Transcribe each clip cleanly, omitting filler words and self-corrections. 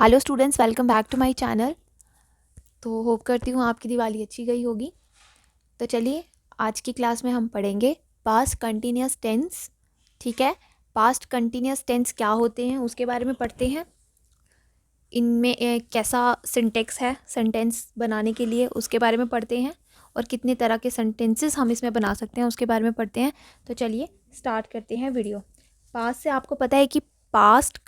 Hello students, welcome back to my channel. तो hope करती हूँ आपकी दिवाली अच्छी गई होगी। तो चलिए आज की क्लास में हम पढ़ेंगे पास्ट कंटिन्यूस टेंस। ठीक है, पास्ट कंटिन्यूस टेंस क्या होते हैं उसके बारे में पढ़ते हैं। इनमें कैसा सिंटेक्स है सेंटेंस बनाने के लिए उसके बारे में पढ़ते हैं, और कितने तरह के सेंटेंसेस हम इसमें बना सकते हैं उसके बारे में पढ़ते हैं। तो चलिए स्टार्ट करते हैं वीडियो। पास्ट से आपको पता है कि पास्ट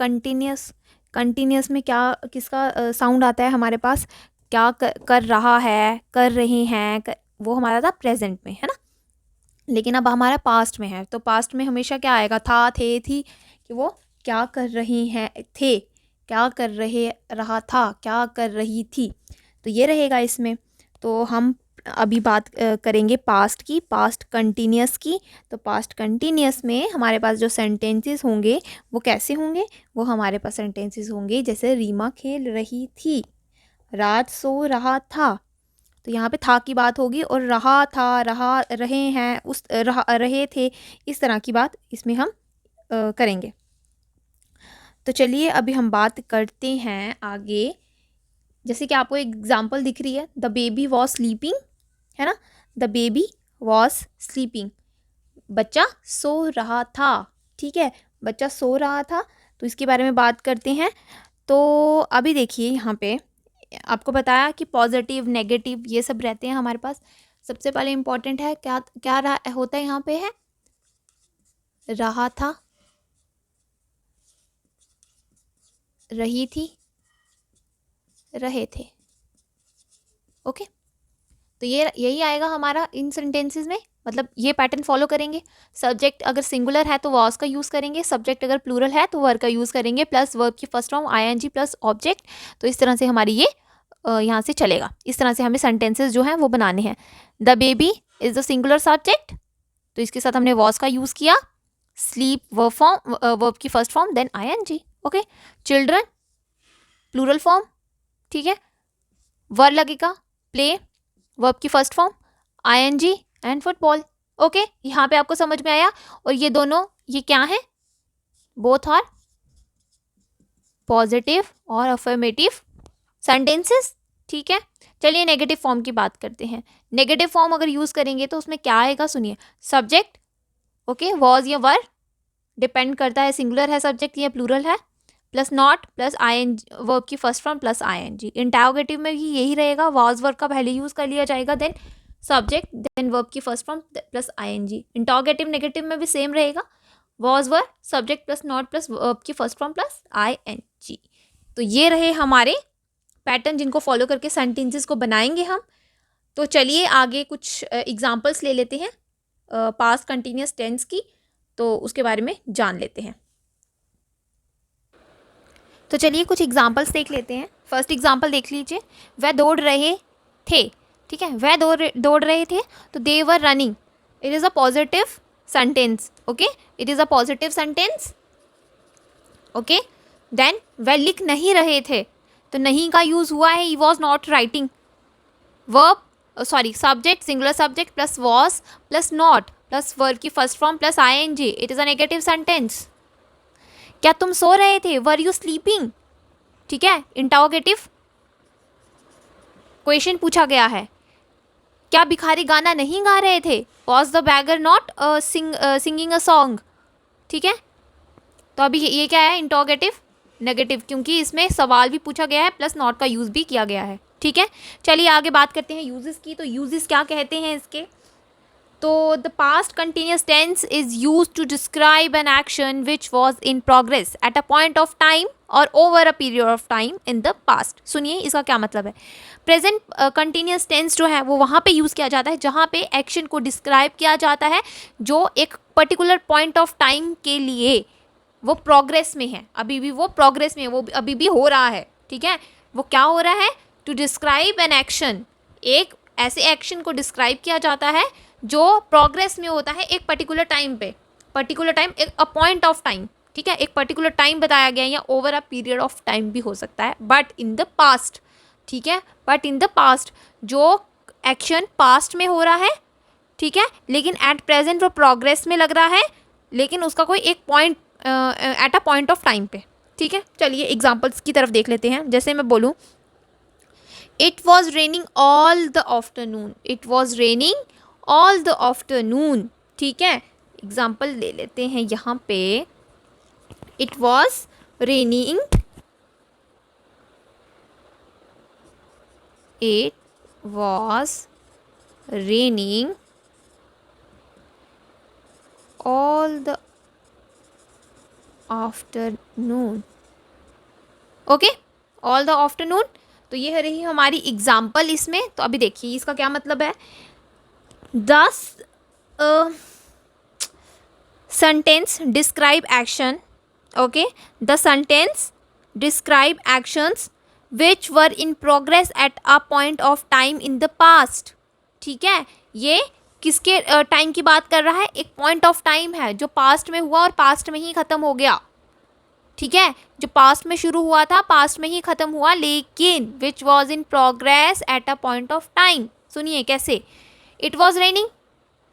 कंटिन्यूस में क्या किसका साउंड आता है हमारे पास, क्या कर रहा है, कर रहे हैं, वो हमारा था प्रेजेंट में, है ना। लेकिन अब हमारा पास्ट में है, तो पास्ट में हमेशा क्या आएगा, था, थे, थी, कि वो क्या कर रही हैं, थे, क्या कर रहे रहा था, क्या कर रही थी, तो ये रहेगा इसमें। तो हम अभी बात करेंगे पास्ट की, पास्ट कंटिन्यूस की। तो पास्ट कंटिन्यूस में हमारे पास जो सेंटेंसेस होंगे वो कैसे होंगे, वो हमारे पास सेंटेंसेस होंगे जैसे रीमा खेल रही थी, राज सो रहा था। तो यहाँ पे था की बात होगी, और रहा था, रहा, रहे हैं, रहे थे, इस तरह की बात इसमें हम करेंगे। तो चलिए अभी हम बात करते हैं आगे। जैसे कि आपको एग्जाम्पल दिख रही है, द बेबी वॉज स्लीपिंग, है ना। द बेबी वॉज स्लीपिंग, बच्चा सो रहा था। ठीक है, बच्चा सो रहा था, तो इसके बारे में बात करते हैं। तो अभी देखिए यहाँ पे आपको बताया कि पॉजिटिव नेगेटिव ये सब रहते हैं हमारे पास। सबसे पहले इम्पोर्टेंट है क्या क्या होता है यहाँ पे, है रहा था, रही थी, रहे थे। ओके, तो ये यही आएगा हमारा इन सेंटेंसेस में, मतलब ये पैटर्न फॉलो करेंगे। सब्जेक्ट अगर सिंगुलर है तो वॉज का यूज़ करेंगे, सब्जेक्ट अगर प्लूरल है तो वर्ब का यूज़ करेंगे, प्लस वर्ब की first form ING plus object. तो इस तरह से हमारी ये यहाँ से चलेगा। इस तरह से हमें सेंटेंसेस जो हैं वो बनाने हैं। The baby is the singular subject, तो इसके साथ हमने वॉज का यूज़ किया। स्लीप वर्ब फॉर्म, वर्ब की first form, then ING. Okay, children plural form, ठीक है, वर्ब लगेगा, प्ले वर्ब की first form, ING, and football. Okay, यहाँ पे आपको समझ में आया। और ये दोनों ये क्या है, बोथ आर पॉजिटिव और अफर्मेटिव सेंटेंसेस। ठीक है, चलिए नेगेटिव फॉर्म की बात करते हैं। नेगेटिव फॉर्म अगर यूज करेंगे तो उसमें क्या आएगा, सुनिए। सब्जेक्ट, ओके, वॉज या वर, डिपेंड करता है सिंगुलर है सब्जेक्ट या प्लूरल है, plus not, plus IN verb की first form, plus ING. Interrogative में भी यही रहेगा, वॉज वर्ब का पहले यूज कर लिया जाएगा, देन सब्जेक्ट, देन वर्ब की first form plus ING. Interrogative negative में भी सेम रहेगा, was verb, subject plus not plus verb की फर्स्ट फॉर्म प्लस आईएनजी। तो ये रहे हमारे पैटर्न जिनको फॉलो करके सेंटेंसेस को बनाएंगे हम। तो चलिए आगे कुछ एग्जांपल्स ले लेते हैं पास्ट कंटिन्यूस टेंस की, तो उसके बारे में जान लेते हैं। तो चलिए कुछ एग्जांपल्स देख लेते हैं। फर्स्ट एग्जांपल देख लीजिए, वह दौड़ रहे थे। ठीक है, वह दौड़ रहे थे, तो they were running, it is a positive sentence. Okay, it is a positive sentence. Okay, then वह लिख नहीं रहे थे, तो नहीं का यूज़ हुआ है, he was not writing. Verb, sorry, subject singular subject plus was plus not plus verb की first form plus ING, it is a negative sentence. क्या तुम सो रहे थे, वर यू स्लीपिंग। ठीक है, इंटरोगेटिव क्वेश्चन पूछा गया है। क्या भिखारी गाना नहीं गा रहे थे, was the bagger not singing a song. ठीक है, तो अभी ये क्या है, इंटरोगेटिव नेगेटिव, क्योंकि इसमें सवाल भी पूछा गया है प्लस नॉट का यूज़ भी किया गया है। ठीक है, चलिए आगे बात करते हैं यूजेस की। तो यूजेस क्या कहते हैं इसके, तो the past continuous tense is use to describe an action which was in progress at a point of time और over a period of time in the past. सुनिए इसका क्या मतलब है। प्रेजेंट कंटिन्यूस टेंस जो है वो वहाँ पे यूज़ किया जाता है जहाँ पे एक्शन को डिस्क्राइब किया जाता है जो एक पर्टिकुलर पॉइंट ऑफ टाइम के लिए वो प्रोग्रेस में है, अभी भी वो प्रोग्रेस में है, वो अभी भी हो रहा है। ठीक है, वो क्या हो रहा है, टू डिस्क्राइब एन एक्शन, एक ऐसे एक्शन को डिस्क्राइब किया जाता है जो प्रोग्रेस में होता है एक पर्टिकुलर टाइम पे, पर्टिकुलर टाइम, एक अ पॉइंट ऑफ टाइम। ठीक है, एक पर्टिकुलर टाइम बताया गया है या over a period of time भी हो सकता है, बट इन द पास्ट। ठीक है, बट इन द पास्ट, जो एक्शन पास्ट में हो रहा है, ठीक है, लेकिन एट प्रेजेंट वो प्रोग्रेस में लग रहा है, लेकिन उसका कोई एक point eight a point of time पे। ठीक है, चलिए एग्जाम्पल्स की तरफ देख लेते हैं। जैसे मैं बोलूँ it was raining all the afternoon, it was raining all the afternoon. ठीक है, एग्जाम्पल ले लेते हैं यहाँ पे। It was raining, it was raining all the afternoon। Okay, all the afternoon. तो ये रही हमारी एग्जाम्पल इसमें। तो अभी देखिए इसका क्या मतलब है। The sentence describe action, okay, the sentence describe actions which were in progress at a point of time in the past. ठीक है, ये किसके टाइम की बात कर रहा है, एक पॉइंट ऑफ टाइम है जो पास्ट में हुआ और पास्ट में ही ख़त्म हो गया। ठीक है, जो पास्ट में शुरू हुआ था पास्ट में ही ख़त्म हुआ, लेकिन विच was in progress at a point of time. सुनिए कैसे, इट वॉज रेनिंग,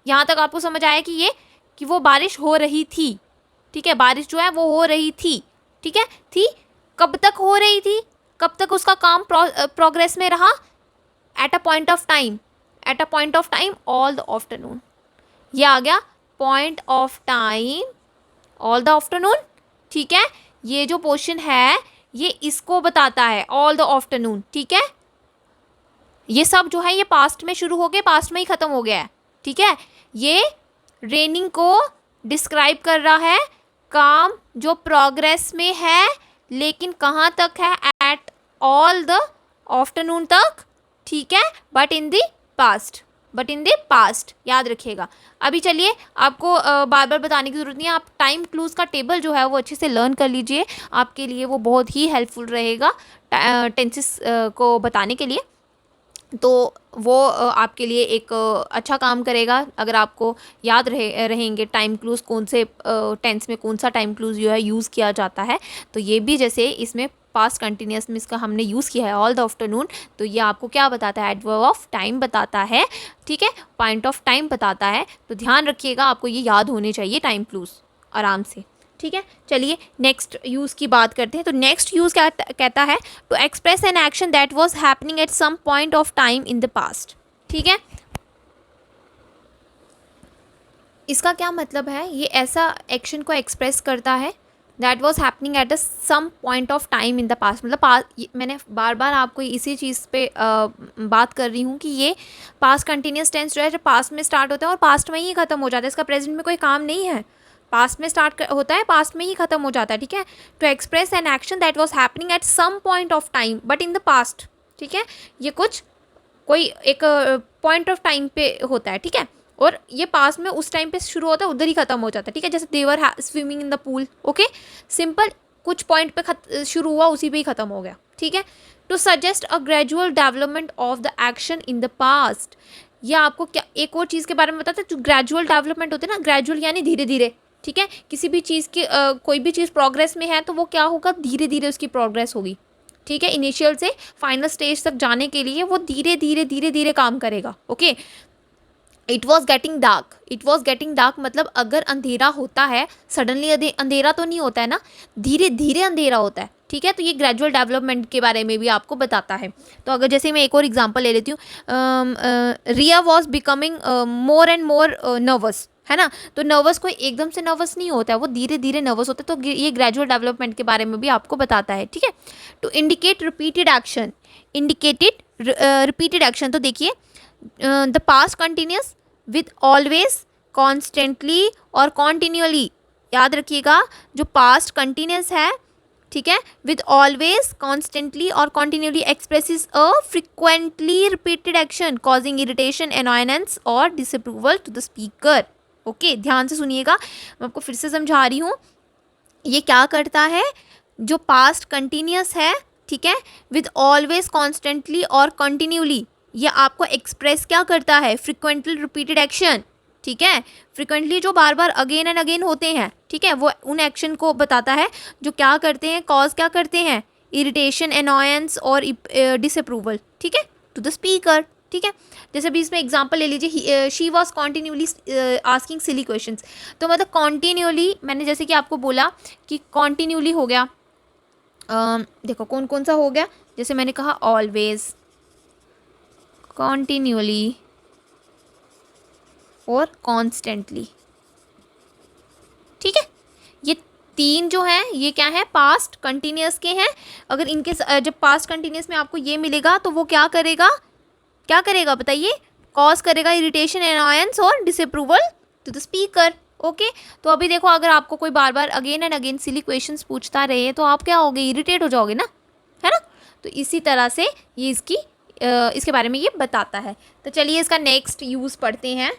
यहाँ तक आपको समझ आया कि ये कि वो बारिश हो रही थी। ठीक है, बारिश जो है वो हो रही थी। ठीक है, थी, कब तक हो रही थी, कब तक उसका काम प्रोग्रेस में रहा, eight a point of time, eight a point of time all the afternoon. ये आ गया point of time all the afternoon. ठीक है, ये जो पोर्शन है ये इसको बताता है, ऑल द आफ्टरनून। ठीक है, ये सब जो है ये पास्ट में शुरू हो गए, पास्ट में ही ख़त्म हो गया है। ठीक है, ये रेनिंग को डिस्क्राइब कर रहा है, काम जो प्रोग्रेस में है लेकिन कहाँ तक है, एट ऑल द आफ्टरनून तक। ठीक है, but in the past, but in the past, याद रखिएगा। अभी चलिए आपको बार बार बताने की ज़रूरत नहीं है, आप टाइम क्लूज़ का टेबल जो है वो अच्छे से लर्न कर लीजिए, आपके लिए वो बहुत ही हेल्पफुल रहेगा टेंसेस को बताने के लिए। तो वो आपके लिए एक अच्छा काम करेगा अगर आपको याद रहेंगे टाइम क्लूज़, कौन से टेंस में कौन सा टाइम क्लूज़ जो है यूज़ किया जाता है। तो ये भी जैसे इसमें पास्ट कंटिन्यूस में इसका हमने यूज़ किया है ऑल द आफ्टरनून, तो ये आपको क्या बताता है, एडवर्ब ऑफ टाइम बताता है। ठीक है, पॉइंट ऑफ टाइम बताता है। तो ध्यान रखिएगा, आपको ये याद होने चाहिए टाइम क्लूज़ आराम से। ठीक है, चलिए नेक्स्ट यूज़ की बात करते हैं। तो नेक्स्ट यूज़ क्या कहता है, to express an action that was happening at some point of time in the past. ठीक है, इसका क्या मतलब है, ये ऐसा एक्शन को एक्सप्रेस करता है that was happening at a some point of time in the past. मतलब मैंने बार बार आपको इसी चीज़ पे बात कर रही हूँ कि ये पास्ट कंटिन्यूस टेंस जो है, जो पास्ट में स्टार्ट होता है और पास्ट में ही ख़त्म हो जाता है, इसका प्रेजेंट में कोई काम नहीं है, पास्ट में स्टार्ट होता है, पास्ट में ही ख़त्म हो जाता है। ठीक है, to express an action that was happening at some point of time but in the past. ठीक है, ये कुछ कोई एक पॉइंट ऑफ टाइम पे होता है। ठीक है, और ये पास्ट में उस टाइम पे शुरू होता है, उधर ही ख़त्म हो जाता है। ठीक है, जैसे they were swimming in the pool. Okay, simple, कुछ पॉइंट पे शुरू हुआ उसी पे ही ख़त्म हो गया। ठीक है, to suggest a gradual development of the action in the past. ये आपको क्या एक और चीज़ के बारे में बताता है, जो ग्रेजुअल डेवलपमेंट होते हैं ना, ग्रेजुअल यानी धीरे धीरे। ठीक है, किसी भी चीज़ की कोई भी चीज़ प्रोग्रेस में है तो वो क्या होगा, धीरे धीरे उसकी प्रोग्रेस होगी। ठीक है, इनिशियल से फाइनल स्टेज तक जाने के लिए वो धीरे धीरे धीरे धीरे काम करेगा। Okay, it was getting dark, it was getting dark मतलब अगर अंधेरा होता है, सडनली अंधेरा तो नहीं होता है ना, धीरे धीरे अंधेरा होता है। ठीक है, तो ये ग्रेजुअल डेवलपमेंट के बारे में भी आपको बताता है। तो अगर जैसे मैं एक और एग्जांपल ले लेती हूँ, Riya was becoming more and more nervous, है ना। तो नर्वस कोई एकदम से नर्वस नहीं होता है, वो धीरे धीरे नर्वस होता है। तो ये ग्रेजुअल डेवलपमेंट के बारे में भी आपको बताता है। ठीक है, to indicate repeated action, indicated repeated action. तो देखिए the past continuous with always, constantly और कॉन्टिन्यूअली। याद रखिएगा, जो पास्ट कंटिन्यूस है, ठीक है, विथ ऑलवेज, कॉन्स्टेंटली और continually expresses a frequently repeated action causing irritation, annoyance और disapproval to the speaker. Okay, ध्यान से सुनिएगा, मैं आपको फिर से समझा रही हूँ। ये क्या करता है, जो पास्ट कंटिन्यूस है, ठीक है, विथ ऑलवेज, कॉन्स्टेंटली और कंटिन्यूली, ये आपको एक्सप्रेस क्या करता है, फ्रिक्वेंटली रिपीटेड एक्शन। ठीक है, फ्रिक्वेंटली जो बार बार अगेन एंड अगेन होते हैं। ठीक है, वो उन एक्शन को बताता है जो क्या करते हैं, कॉज क्या करते हैं, इरिटेशन, एनॉयंस और डिसअप्रूवल। ठीक है, टू द स्पीकर। ठीक है, जैसे अभी इसमें एग्जांपल ले लीजिए, she was continually asking silly questions. तो मतलब कॉन्टिन्यूली, मैंने जैसे कि आपको बोला कि कॉन्टिन्यूली हो गया, देखो कौन कौन सा हो गया, जैसे मैंने कहा ऑलवेज, कॉन्टिन्यूअली और कॉन्स्टेंटली। ठीक है, ये तीन जो हैं ये क्या है, पास्ट कंटिन्यूस के हैं। अगर इनके जब पास्ट कंटिन्यूस में आपको ये मिलेगा तो वो क्या करेगा, क्या करेगा बताइए, कॉज करेगा इरिटेशन, एनॉयंस और disapproval to the speaker. Okay, तो अभी देखो अगर आपको कोई बार बार again and again silly questions पूछता रहे तो आप क्या होगे, इरिटेट हो जाओगे ना, है ना। तो इसी तरह से ये इसके बारे में ये बताता है। तो चलिए इसका नेक्स्ट यूज़ पढ़ते हैं।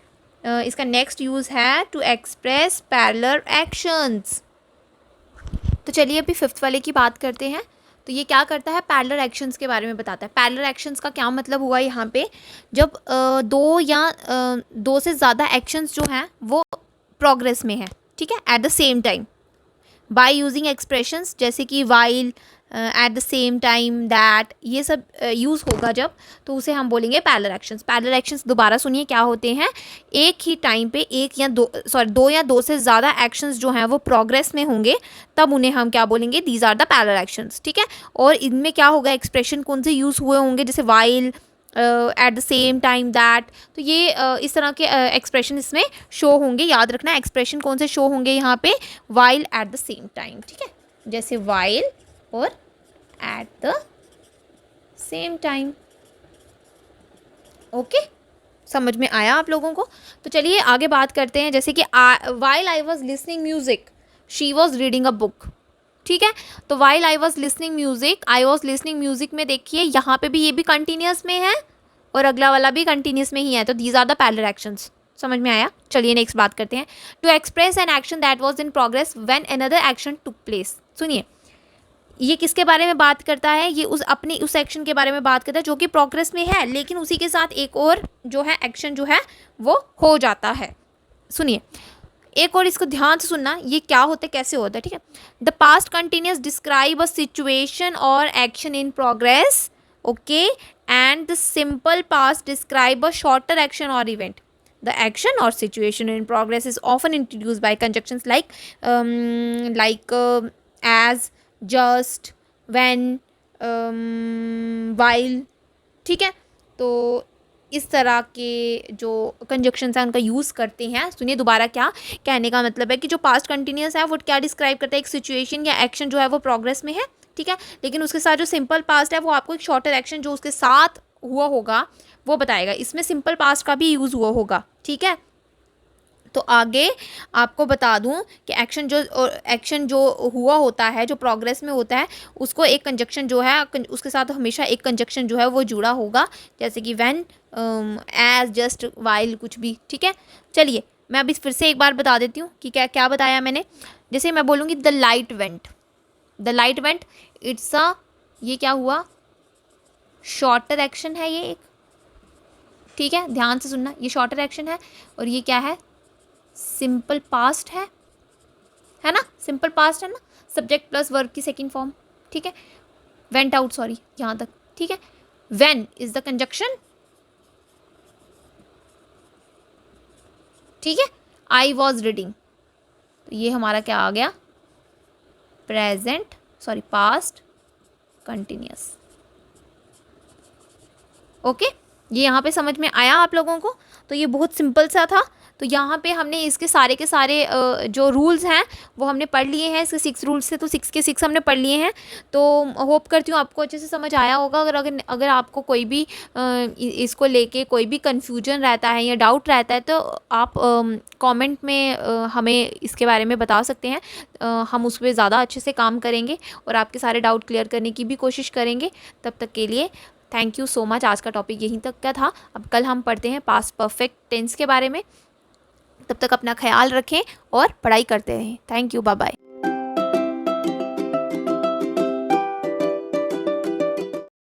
इसका नेक्स्ट यूज़ है टू एक्सप्रेस पैरेलल एक्शंस। तो चलिए अभी फिफ्थ वाले की बात करते हैं। तो ये क्या करता है, पैरेलल एक्शंस के बारे में बताता है। पैरेलल एक्शंस का क्या मतलब हुआ यहाँ पे, जब दो से ज़्यादा एक्शंस जो हैं वो प्रोग्रेस में है, ठीक है, at the same time, by using expressions जैसे कि while, at the same time, that, ये सब यूज़ होगा जब, तो उसे हम बोलेंगे पैरेलल एक्शंस। पैरेलल एक्शंस दोबारा सुनिए क्या होते हैं, एक ही टाइम पे दो या दो से ज़्यादा एक्शंस जो हैं वो प्रोग्रेस में होंगे, तब उन्हें हम क्या बोलेंगे, these are the parallel actions. ठीक है, और इनमें क्या होगा, एक्सप्रेशन कौन से यूज़ हुए होंगे, जैसे while, at the same time, that, तो ये इस तरह के एक्सप्रेशन इसमें शो होंगे। याद रखना एक्सप्रेशन कौन से शो होंगे यहाँ पे, while, at the same time. ठीक है, जैसे वाइल और at the same time. Okay, समझ में आया आप लोगों को। तो चलिए आगे बात करते हैं, जैसे कि while I was listening music she was reading a book. ठीक है, तो while I was listening music, I was listening music में देखिए यहाँ पे भी ये भी कंटिन्यूस में है और अगला वाला भी कंटिन्यूस में ही है, तो these are the parallel actions. समझ में आया। चलिए नेक्स्ट बात करते हैं, to express an action that was in progress when another action took place. सुनिए ये किसके बारे में बात करता है, ये उस एक्शन के बारे में बात करता है जो कि प्रोग्रेस में है, लेकिन उसी के साथ एक और जो है एक्शन जो है वो हो जाता है। सुनिए एक और इसको ध्यान से सुनना, ये क्या होता है, कैसे होता है। ठीक है, the past continuous describe a situation और action in progress, okay, and the simple past describe a shorter action और event. The action or situation in progress is often introduced by conjunctions like as, just, when, while। ठीक है, तो इस तरह के जो conjunctions हैं उनका यूज़ करते हैं। सुनिए दोबारा क्या कहने का मतलब है कि जो पास्ट कंटिन्यूस है वो क्या डिस्क्राइब करता है, एक सिचुएशन या एक्शन जो है वो प्रोग्रेस में है, ठीक है, लेकिन उसके साथ जो सिंपल पास्ट है वो आपको एक शॉर्टर एक्शन जो उसके साथ हुआ होगा वो बताएगा। इसमें सिंपल पास्ट का भी यूज़ हुआ होगा। ठीक है, तो आगे आपको बता दूं कि एक्शन जो हुआ होता है, जो प्रोग्रेस में होता है, उसको एक कंजक्शन जो है उसके साथ हमेशा एक कंजक्शन जो है वो जुड़ा होगा, जैसे कि व्हेन, एज, जस्ट, वाइल, कुछ भी। ठीक है, चलिए मैं अभी फिर से एक बार बता देती हूँ कि क्या क्या बताया मैंने। जैसे मैं बोलूँगी the light went, the light went, it's a, ये क्या हुआ, शॉर्टर एक्शन है ये एक। ठीक है, ध्यान से सुनना, ये शॉर्टर एक्शन है और ये क्या है, सिंपल पास्ट है ना, सिंपल पास्ट है ना, सब्जेक्ट प्लस वर्ब की सेकंड फॉर्म। ठीक है, वेंट आउट, सॉरी यहाँ तक। ठीक है, व्हेन इज द कंजक्शन। ठीक है, आई वॉज रीडिंग, तो ये हमारा क्या आ गया, present, sorry past continuous. Okay, ये यहाँ पे समझ में आया आप लोगों को। तो ये बहुत सिंपल सा था। तो यहाँ पे हमने इसके सारे के सारे जो रूल्स हैं वो हमने पढ़ लिए हैं। इसके 6 रूल्स थे तो 6 के 6 हमने पढ़ लिए हैं। तो होप करती हूँ आपको अच्छे से समझ आया होगा। अगर आपको कोई भी इसको लेके कोई भी कन्फ्यूजन रहता है या डाउट रहता है तो आप कमेंट में हमें इसके बारे में बता सकते हैं। हम उस पर ज़्यादा अच्छे से काम करेंगे और आपके सारे डाउट क्लियर करने की भी कोशिश करेंगे। तब तक के लिए थैंक यू सो मच। आज का टॉपिक यहीं तक का था। अब कल हम पढ़ते हैं पास्ट परफेक्ट टेंस के बारे में। तब तक अपना ख्याल रखें और पढ़ाई करते रहें। Thank you, bye bye.